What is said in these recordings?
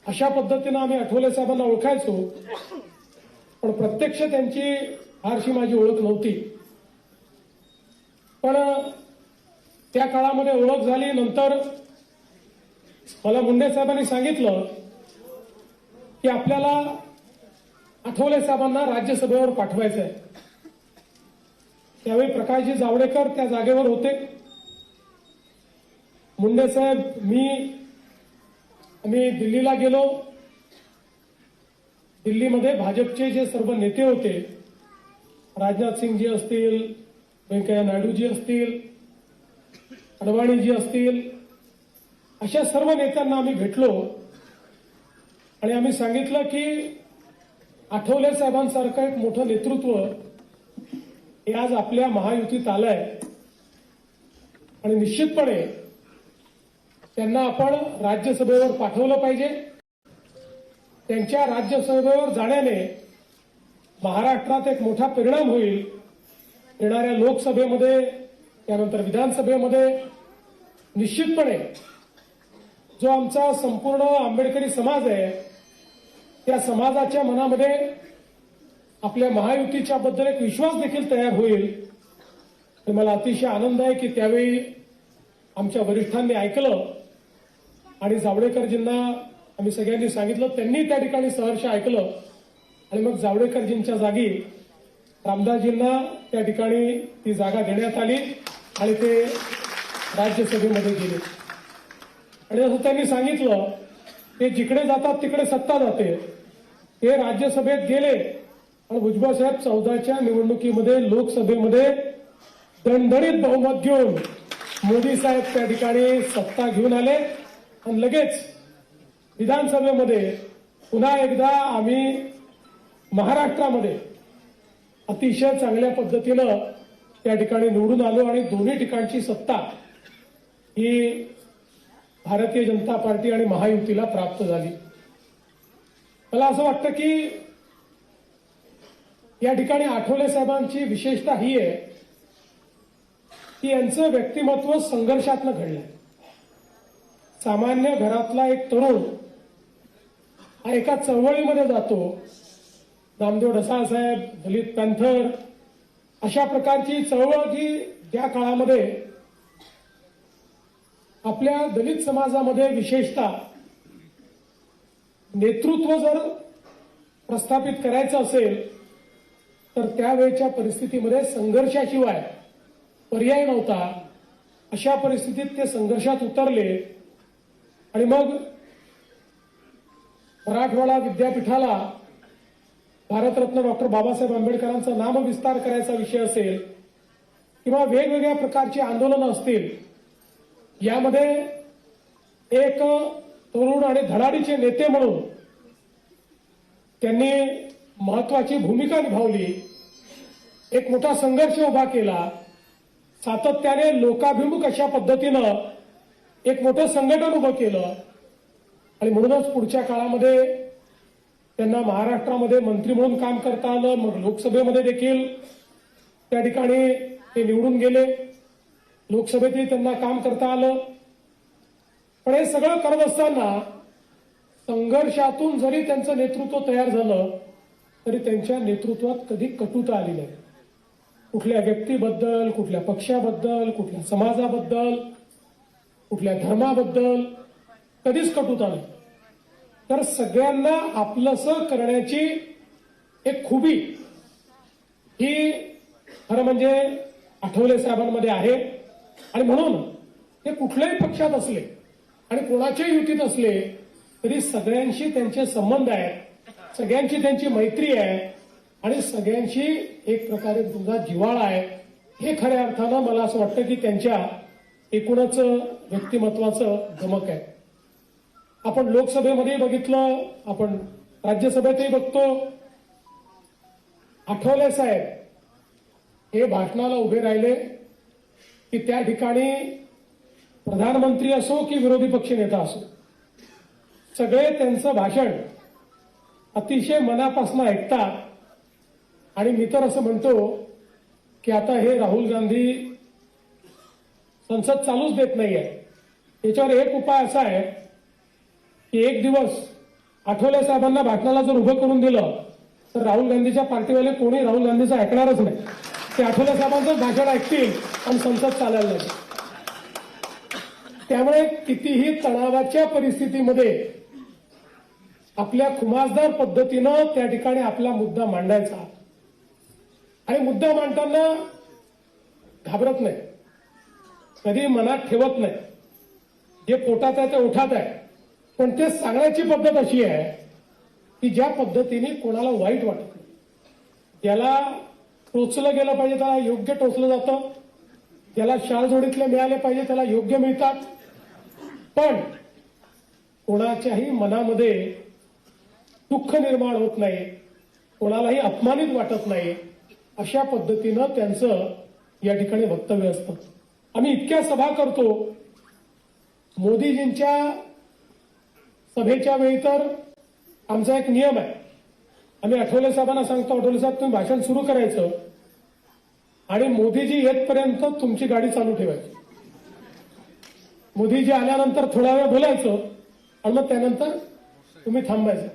अशा पद्धतीनं आम्ही आठवले साहेबांना ओळखायचो, पण प्रत्यक्ष त्यांची फारशी माझी ओळख नव्हती. पण त्या काळामध्ये ओळख झाली. नंतर मला मुंडे साहेबांनी सांगितलं की आपल्याला आठवले साहेबांना राज्यसभेवर पाठवायचं आहे. त्यावेळी प्रकाशजी जावडेकर त्या जागेवर होते. मुंडे साहेब, आम्ही दिल्लीला गेलो. दिल्लीमध्ये भाजपचे जे सर्व नेते होते, राजनाथ सिंगजी असतील, व्यंकय्या नायडूजी असतील, अडवाणीजी असतील, अशा सर्व नेत्यांना आम्ही भेटलो आणि आम्ही सांगितलं की आठवले साहेबांसारखं एक मोठं नेतृत्व हे आज आपल्या महायुतीत आलंय आणि निश्चितपणे त्यांना आपण राज्यसभेवर पाठवलं पाहिजे. त्यांच्या राज्यसभेवर जाण्याने महाराष्ट्रात एक मोठा परिणाम होईल. येणाऱ्या लोकसभेमध्ये, त्यानंतर विधानसभेमध्ये निश्चितपणे जो आमचा संपूर्ण आंबेडकरी समाज आहे, त्या समाजाच्या मनामध्ये आपल्या महायुतीच्या बद्दल एक विश्वास देखील तयार होईल. तर मला अतिशय आनंद आहे की त्यावेळी आमच्या वरिष्ठांनी ऐकलं आणि जावडेकरजींना आम्ही सगळ्यांनी सांगितलं. त्यांनी त्या ठिकाणी सहर्ष ऐकलं आणि मग जावडेकरजींच्या जागी रामदासजींना त्या ठिकाणी ती जागा देण्यात आली आणि ते राज्यसभेमध्ये गेले. आणि असं त्यांनी सांगितलं, ते जिकडे जातात तिकडे सत्ता जाते. ते राज्यसभेत गेले आणि भुजबळ साहेब 14च्या निवडणुकीमध्ये लोकसभेमध्ये दणदणीत बहुमत घेऊन मोदी साहेब त्या ठिकाणी सत्ता घेऊन आले आणि लगेच विधानसभेमध्ये पुन्हा एकदा आम्ही महाराष्ट्रामध्ये अतिशय चांगल्या पद्धतीनं त्या ठिकाणी निवडून आलो आणि दोन्ही ठिकाणची सत्ता ही भारतीय जनता पार्टी आणि महायुतीला प्राप्त झाली. मला असं वाटतं की या ठिकाणी आठवले साहेबांची विशेषता ही आहे की यांचं व्यक्तिमत्व संघर्षातनं घडलंय. सामान्य घरातला एक तरुण हा एका चळवळीमध्ये जातो. नामदेव ढसाळ साहेब, दलित पॅन्थर, अशा प्रकारची चळवळ जी ज्या काळामध्ये आपल्या दलित समाजामध्ये विशेषतः नेतृत्व जर प्रस्थापित करायचं असेल तर त्यावेळच्या परिस्थितीमध्ये संघर्षाशिवाय पर्याय नव्हता. अशा परिस्थितीत ते संघर्षात उतरले आणि मग मराठवाडा विद्यापीठाला भारतरत्न डॉक्टर बाबासाहेब आंबेडकरांचा नामविस्तार करायचा विषय असेल किंवा वेगवेगळ्या प्रकारची आंदोलनं असतील, यामध्ये एक तरुण आणि धडाडीचे नेते म्हणून त्यांनी महत्वाची भूमिका निभावली. एक मोठा संघर्ष उभा केला. सातत्याने लोकाभिमुख अशा पद्धतीनं एक मोठं संघटन उभं केलं आणि म्हणूनच पुढच्या काळामध्ये त्यांना महाराष्ट्रामध्ये मंत्री म्हणून काम करता आलं. मग लोकसभेमध्ये देखील त्या ठिकाणी ते निवडून गेले. लोकसभेतही त्यांना काम करता आलं. पण हे सगळं करत असताना संघर्षातून जरी त्यांचं नेतृत्व तयार झालं तरी त्यांच्या नेतृत्वात कधी कटुता आली नाही. कुठल्या व्यक्तीबद्दल, कुठल्या पक्षाबद्दल, कुठल्या समाजाबद्दल, कुठल्या धर्माबद्दल कधीच कटुता नाही. तर सगळ्यांना आपलंसं करण्याची एक खुबी ही खरं म्हणजे आठवले साहेबांमध्ये आहे. आणि म्हणून ते कुठल्याही पक्षात असले आणि कोणाच्याही युतीत असले तरी सगळ्यांशी त्यांचे संबंध आहेत, सगळ्यांची त्यांची मैत्री आहे आणि सगळ्यांशी एक प्रकारे तुझा जिव्हाळा आहे. हे खऱ्या अर्थानं मला असं वाटतं की त्यांच्या एकूणच व्यक्तिमत्वाचं गमक आहे. आपण लोकसभेमध्ये बघितलं, आपण राज्यसभेतही बघतो. आठवले साहेब हे भाषणाला उभे राहिले की त्या ठिकाणी प्रधानमंत्री असो की विरोधी पक्ष नेता असो, सगळे त्यांचं भाषण अतिशय मनापासून ऐकतात. आणि मी तर असं म्हणतो की आता हे राहुल गांधी संसद चालूच देत नाहीये. याच्यावर एक उपाय असा आहे की एक दिवस आठवले साहेबांना भाषणाला जर उभं करून दिलं तर राहुल गांधीच्या पार्टीवाले कोणी राहुल गांधीचं ऐकणारच नाही. ते आठवले साहेबांचं भाषण ऐकतील आणि संसद चालायला लागेल. त्यामुळे कितीही तणावाच्या परिस्थितीमध्ये आपल्या खुमासदार पद्धतीनं त्या ठिकाणी आपला मुद्दा मांडायचा आणि मुद्दा मांडताना घाबरत नाही, कधी मनात ठेवत नाही. जे पोटात आहे ते ओठात आहे, पण ते सांगण्याची पद्धत अशी आहे की ज्या पद्धतीने कोणाला वाईट वाटत नाही. ज्याला टोचलं गेलं पाहिजे त्याला योग्य टोचलं जातं, ज्याला शालजोडीतले मिळाले पाहिजे त्याला योग्य मिळतात. पण कोणाच्याही मनामध्ये दुःख निर्माण होत नाही, कोणालाही अपमानित वाटत नाही, अशा पद्धतीनं त्यांचं या ठिकाणी वक्तव्य असतं. आम्ही इतक्या सभा करतो, मोदीजींच्या सभेच्या वेळी तर आमचा एक नियम आहे, आम्ही आठवले साहेबांना सांगतो, आठवले साहेब तुम्ही भाषण सुरू करायचं आणि मोदीजी येतपर्यंत तुमची गाडी चालू ठेवायची. मोदीजी आल्यानंतर थोडा वेळ बोलायचं आणि मग त्यानंतर तुम्ही थांबायचं.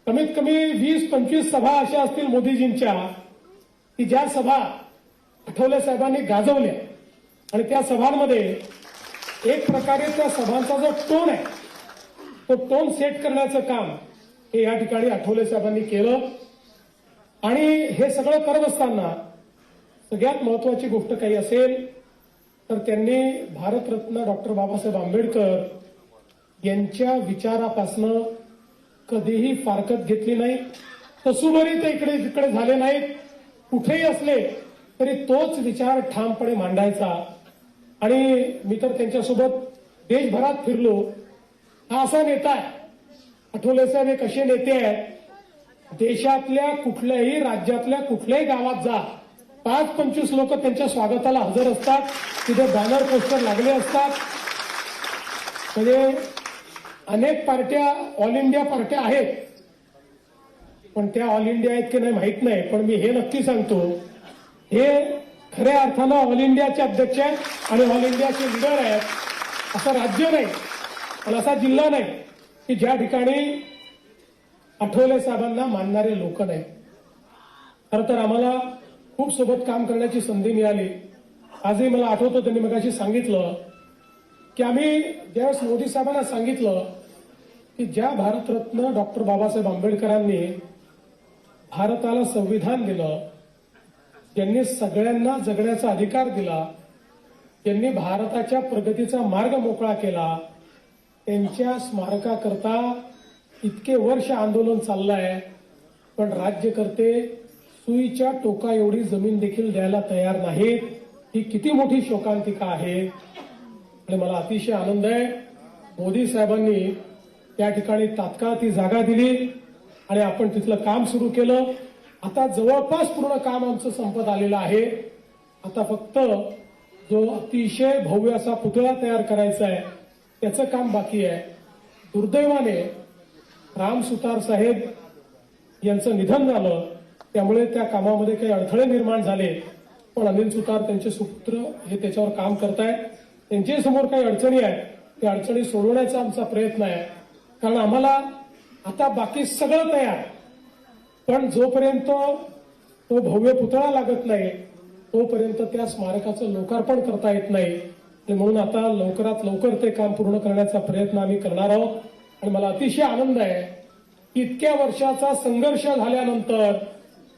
कमीत कमी 20-25 सभा अशा असतील मोदीजींच्या की ज्या सभा आठवले साहेबांनी गाजवल्या आणि त्या सभांमध्ये एक प्रकारे त्या सभांचा जो टोन आहे तो टोन सेट करण्याचं काम हे या ठिकाणी आठवले साहेबांनी केलं. आणि हे सगळं करत असताना सगळ्यात महत्वाची गोष्ट काही असेल तर त्यांनी भारतरत्न डॉक्टर बाबासाहेब आंबेडकर यांच्या विचारापासनं कधीही फारकत घेतली नाही. कसुबरी ते इकडे तिकडे झाले नाहीत. कुठेही असले तरी तोच विचार ठामपणे मांडायचा. आणि मी तर त्यांच्यासोबत देशभरात फिरलो. हा असा नेता आहे, आठवले साहेब एक असे नेते आहेत, देशातल्या कुठल्याही राज्यातल्या कुठल्याही गावात जा, 5-25 लोक त्यांच्या स्वागताला हजर असतात. तिथे बॅनर पोस्टर लागले असतात. म्हणजे अनेक पार्ट्या ऑल इंडिया पार्ट्या आहेत, पण त्या ऑल इंडिया आहेत की नाही माहित नाही. पण मी हे नक्की सांगतो, हे खऱ्या अर्थानं ऑल इंडियाचे अध्यक्ष आहेत आणि ऑल इंडियाचे लीडर आहेत. असं राज्य नाही आणि असा जिल्हा नाही की ज्या ठिकाणी आठवले साहेबांना मानणारे लोक नाहीत. खरं तर आम्हाला खूप सोबत काम करण्याची संधी मिळाली. आजही मला आठवतं त्यांनी मगाशी सांगितलं की आम्ही ज्यावेळेस मोदी साहेबांना सांगितलं की ज्या भारतरत्न डॉक्टर बाबासाहेब आंबेडकरांनी भारताला संविधान दिलं, ज्यांनी सगळ्यांना जगण्याचा अधिकार दिला, ज्यांनी भारताच्या प्रगतीचा मार्ग मोकळा केला, त्यांच्या स्मारकाकरता इतके वर्ष आंदोलन चाललंय, पण राज्यकर्ते सुईच्या टोका एवढी जमीन देखील द्यायला तयार नाहीत. ही किती मोठी शोकांतिका आहे. आणि मला अतिशय आनंद आहे मोदी साहेबांनी त्या ठिकाणी तात्काळ ती जागा दिली आणि आपण तिथलं काम सुरू केलं. आता जवळपास पूर्ण काम आमचं संपत आलेलं आहे. आता फक्त जो अतिशय भव्य असा पुतळा तयार करायचा आहे त्याचं काम बाकी आहे. दुर्दैवाने राम सुतार साहेब यांचं निधन झालं, त्यामुळे त्या कामामध्ये काही अडथळे निर्माण झाले. पण अनिल सुतार त्यांचे सुपुत्र हे त्याच्यावर काम करतायत. त्यांच्या समोर काही अडचणी आहेत, त्या अडचणी सोडवण्याचा आमचा प्रयत्न आहे. कारण आम्हाला आता बाकी सगळं तयार, पण जोपर्यंत तो भव्य पुतळा लागत नाही तोपर्यंत त्या स्मारकाचं लोकार्पण करता येत नाही. म्हणून आता लवकरात लवकर ते काम पूर्ण करण्याचा प्रयत्न आम्ही करणार आहोत. आणि मला अतिशय आनंद आहे की इतक्या वर्षाचा संघर्ष झाल्यानंतर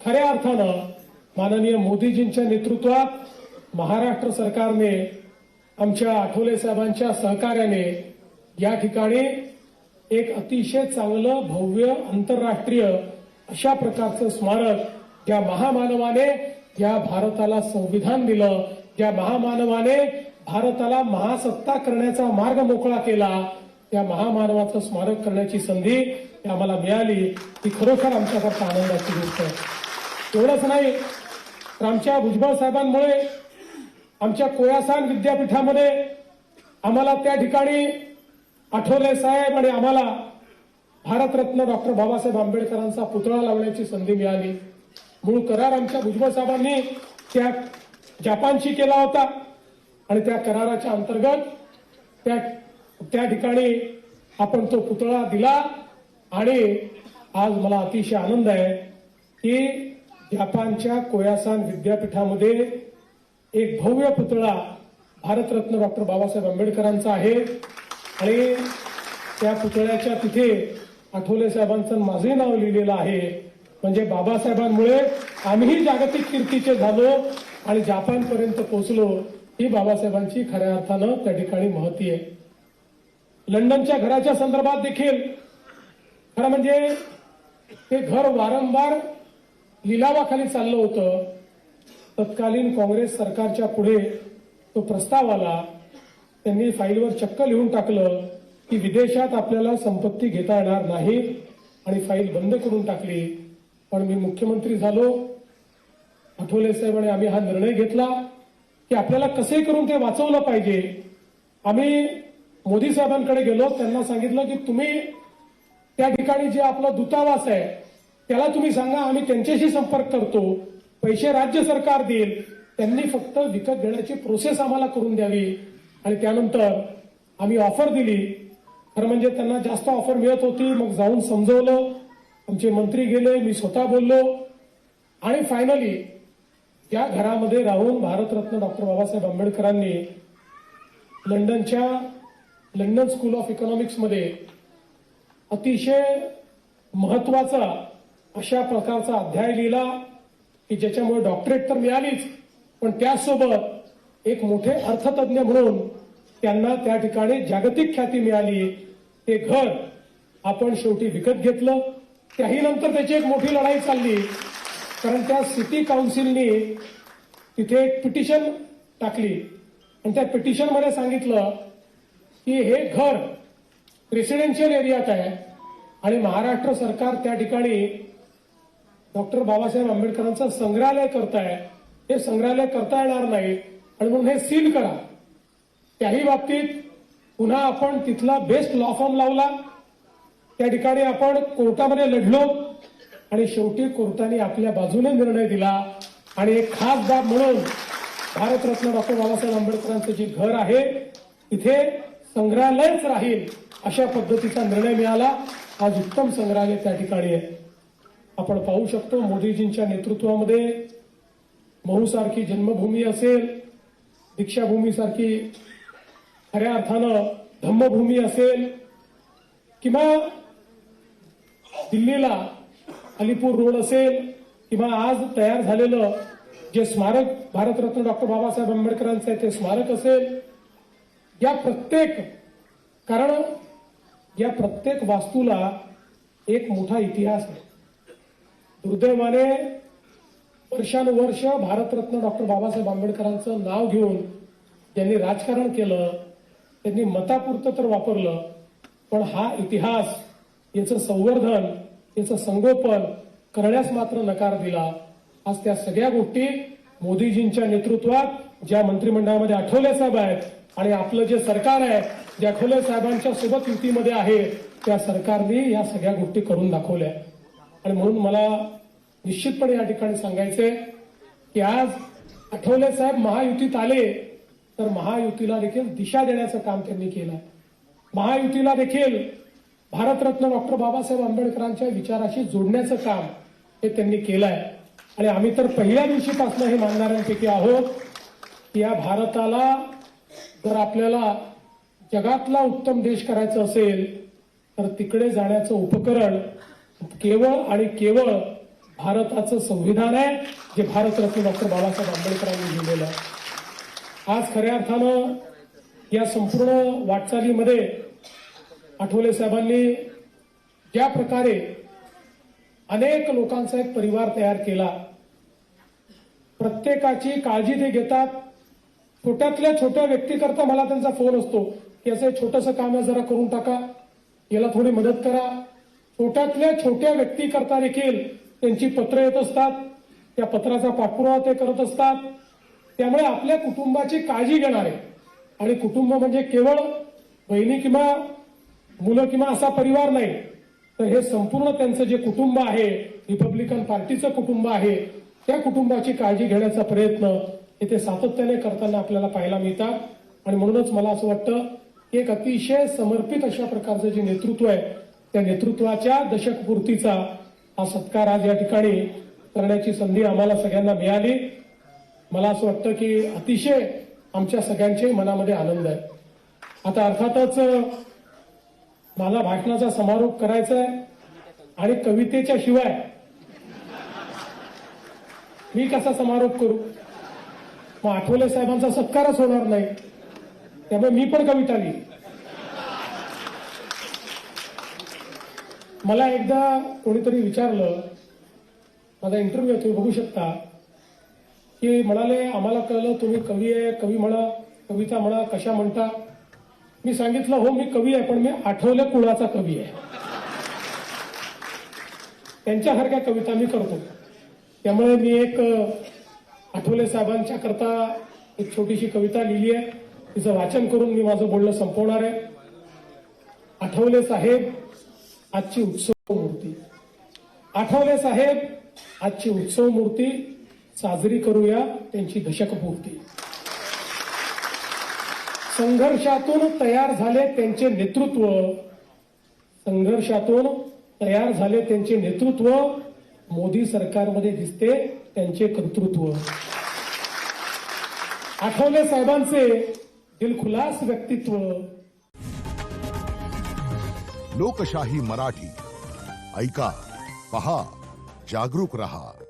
खऱ्या अर्थानं माननीय मोदीजींच्या नेतृत्वात महाराष्ट्र सरकारने आमच्या आठवले साहेबांच्या सहकार्याने या ठिकाणी एक अतिशय चांगलं भव्य आंतरराष्ट्रीय अशा प्रकारचं स्मारक, ज्या महामानवाने या भारताला संविधान दिलं, ज्या महामानवाने भारताला महासत्ता करण्याचा मार्ग मोकळा केला, त्या महामानवाचं स्मारक करण्याची संधी आम्हाला मिळाली. ही खरोखर आमच्याकरता आनंदाची गोष्ट आहे. एवढंच नाही तर आमच्या भुजबळ साहेबांमुळे आमच्या कोयासान विद्यापीठामध्ये आम्हाला त्या ठिकाणी आठवले साहेब आणि आम्हाला भारतरत्न डॉक्टर बाबासाहेब आंबेडकरांचा पुतळा लावण्याची संधी मिळाली. मूळ करार आमच्या भुजबळ साहेबांनी त्या जपानशी केला होता आणि त्या कराराच्या अंतर्गत त्या ठिकाणी आपण तो पुतळा दिला आणि आज मला अतिशय आनंद आहे की जपानच्या कोयासान विद्यापीठामध्ये एक भव्य पुतळा भारतरत्न डॉक्टर बाबासाहेब आंबेडकरांचा आहे आणि त्या पुतळ्याच्या तिथे आठवले साहेबांचं माझे नाव लिहिलेलं आहे. म्हणजे बाबासाहेबांमुळे आम्हीही जागतिक कीर्तीचे झालो आणि जपानपर्यंत पोहोचलो. ही बाबासाहेबांची खऱ्या अर्थानं त्या ठिकाणी महती आहे. लंडनच्या घराच्या संदर्भात देखील खरं म्हणजे ते घर वारंवार लिलावाखाली चाललं होतं. तत्कालीन काँग्रेस सरकारच्या पुढे तो प्रस्ताव आला. त्यांनी फाईलवर चक्क लिहून टाकलं की विदेशात आपल्याला संपत्ती घेता येणार नाही आणि फाईल बंद करून टाकली. पण मी मुख्यमंत्री झालो, आठवले साहेबांनी आम्ही हा निर्णय घेतला की आपल्याला कसे करून ते वाचवलं पाहिजे. आम्ही मोदी साहेबांकडे गेलो, त्यांना सांगितलं की तुम्ही त्या ठिकाणी जे आपला दूतावास आहे त्याला तुम्ही सांगा, आम्ही त्यांच्याशी संपर्क करतो, पैसे राज्य सरकार देईल, त्यांनी फक्त विकत घेण्याची प्रोसेस आम्हाला करून द्यावी. आणि त्यानंतर आम्ही ऑफर दिली. खरं म्हणजे त्यांना जास्त ऑफर मिळत होती. मग जाऊन समजवलं, आमचे मंत्री गेले, मी स्वतः बोललो आणि फायनली या घरामध्ये राहून भारतरत्न डॉक्टर बाबासाहेब आंबेडकरांनी लंडन स्कूल ऑफ इकॉनॉमिक्समध्ये अतिशय महत्वाचा अशा प्रकारचा अध्याय लिहिला की ज्याच्यामुळे डॉक्टरेट तर मिळालीच, पण त्यासोबत एक मोठे अर्थतज्ञ म्हणून त्यांना त्या ठिकाणी जागतिक ख्याती मिळाली. ते घर आपण शेवटी विकत घेतलं. त्याही नंतर त्याची एक मोठी लढाई चालली, कारण त्या सिटी काउन्सिलनी तिथे एक पिटिशन टाकली आणि त्या पिटिशनमध्ये सांगितलं की हे घर रेसिडेन्शियल एरियात आहे आणि महाराष्ट्र सरकार त्या ठिकाणी डॉक्टर बाबासाहेब आंबेडकरांचं संग्रहालय करताय, हे संग्रहालय करता येणार नाही आणि म्हणून हे सील करा. त्याही बाबतीत पुन्हा आपण तिथला बेस्ट लॉ फॉर्म लावला. त्या ठिकाणी आपण कोर्टामध्ये लढलो आणि शेवटी कोर्टाने आपल्या बाजूने निर्णय दिला. आणि एक खास बाब म्हणून भारतरत्न डॉक्टर बाबासाहेब आंबेडकरांचं जे घर आहे तिथे संग्रहालयच राहील अशा पद्धतीचा निर्णय मिळाला. आज उत्तम संग्रहालय त्या ठिकाणी आहे. आपण पाहू शकतो मोदीजींच्या नेतृत्वामध्ये महूसारखी जन्मभूमी असेल, दीक्षाभूमीसारखी खऱ्या अर्थानं धम्मभूमी असेल किंवा दिल्लीला अलीपूर रोड असेल किंवा आज तयार झालेलं जे स्मारक भारतरत्न डॉक्टर बाबासाहेब आंबेडकरांचं आहे ते स्मारक असेल, कारण या प्रत्येक वास्तूला एक मोठा इतिहास आहे. दुर्दैवाने वर्षानुवर्ष भारतरत्न डॉक्टर बाबासाहेब आंबेडकरांचं नाव घेऊन ज्यांनी राजकारण केलं त्यांनी मतापुरतं तर वापरलं, पण हा इतिहास, याचं संवर्धन, याचं संगोपन करण्यास मात्र नकार दिला. आज त्या सगळ्या गोष्टी मोदीजींच्या नेतृत्वात ज्या मंत्रिमंडळामध्ये आठवले साहेब आहेत आणि आपलं जे सरकार आहे जे आठवले साहेबांच्या सोबत युतीमध्ये आहे त्या सरकारने या सगळ्या गोष्टी करून दाखवल्या. आणि म्हणून मला निश्चितपणे या ठिकाणी सांगायचंय की आज आठवले साहेब महायुतीत आले तर महायुतीला देखील दिशा देण्याचं काम त्यांनी केलं. महायुतीला देखील भारतरत्न डॉक्टर बाबासाहेब आंबेडकरांच्या विचाराशी जोडण्याचं काम हे त्यांनी केलं आहे. आणि आम्ही तर पहिल्या दिवशीपासून हे मानणाऱ्यांपैकी आहोत की या भारताला जर आपल्याला जगातला उत्तम देश करायचं असेल तर तिकडे जाण्याचं उपकरण केवळ आणि केवळ भारताचं संविधान आहे, जे भारतरत्न डॉक्टर बाबासाहेब आंबेडकरांनी लिहिलेलं आहे. आज खऱ्या अर्थानं या संपूर्ण वाटचालीमध्ये आठवले साहेबांनी ज्या प्रकारे अनेक लोकांचा एक परिवार तयार केला, प्रत्येकाची काळजी ते घेतात. छोट्यातल्या छोट्या व्यक्तीकरता मला त्यांचा फोन असतो की असं छोटंसं काम आहे, जरा करून टाका, याला थोडी मदत करा. छोट्यातल्या छोट्या व्यक्तीकरता देखील त्यांची पत्र येत असतात, त्या पत्राचा पाठपुरावा ते करत असतात. त्यामुळे आपल्या कुटुंबाची काळजी घेणारे, आणि कुटुंब म्हणजे केवळ बहिणी किंवा मुलं किंवा असा परिवार नाही, तर हे संपूर्ण त्यांचं जे कुटुंब आहे, रिपब्लिकन पार्टीचं कुटुंब आहे, त्या कुटुंबाची काळजी घेण्याचा प्रयत्न ते सातत्याने करताना आपल्याला पाहायला मिळतात. आणि म्हणूनच मला असं वाटतं की एक अतिशय समर्पित अशा प्रकारचं जे नेतृत्व आहे त्या नेतृत्वाच्या दशकपूर्तीचा हा सत्कार आज या ठिकाणी करण्याची संधी आम्हाला सगळ्यांना मिळाली. मला असं वाटतं की अतिशय आमच्या सगळ्यांचे मनामध्ये आनंद आहे. आता अर्थातच मला भाषणाचा समारोप करायचा आहे आणि कवितेच्या शिवाय मी कसा समारोप करू? मग आठवले साहेबांचा सत्कारच होणार नाही. त्यामुळे मी पण कविता लिहिली. मला एकदा कोणीतरी विचारलं, माझा इंटरव्ह्यू तुम्ही बघू शकता, की म्हणाले आम्हाला कळलं तुम्ही कवी आहे, कवी म्हणा, कविता म्हणा, कशा म्हणता. मी सांगितलं हो मी कवी आहे, पण मी आठवले कुळाचा कवी आहे. त्यांच्यासारख्या कविता मी करतो. त्यामुळे मी एक आठवले साहेबांच्या करता एक छोटीशी कविता लिहिली आहे. तिचं वाचन करून मी माझं बोलणं संपवणार आहे. आठवले साहेब आजची उत्सव मूर्ती, आठवले साहेब आजची उत्सव मूर्ती, साजरी करूया त्यांची दशकपूर्ती. संघर्षातून तयार झाले त्यांचे नेतृत्व, संघर्षातून तयार झाले त्यांचे नेतृत्व, मोदी सरकारमध्ये दिसते त्यांचे कर्तृत्व. आठवले साहेबांचे दिलखुलास व्यक्तित्व. लोकशाही मराठी ऐका, पहा, जागरूक रहा.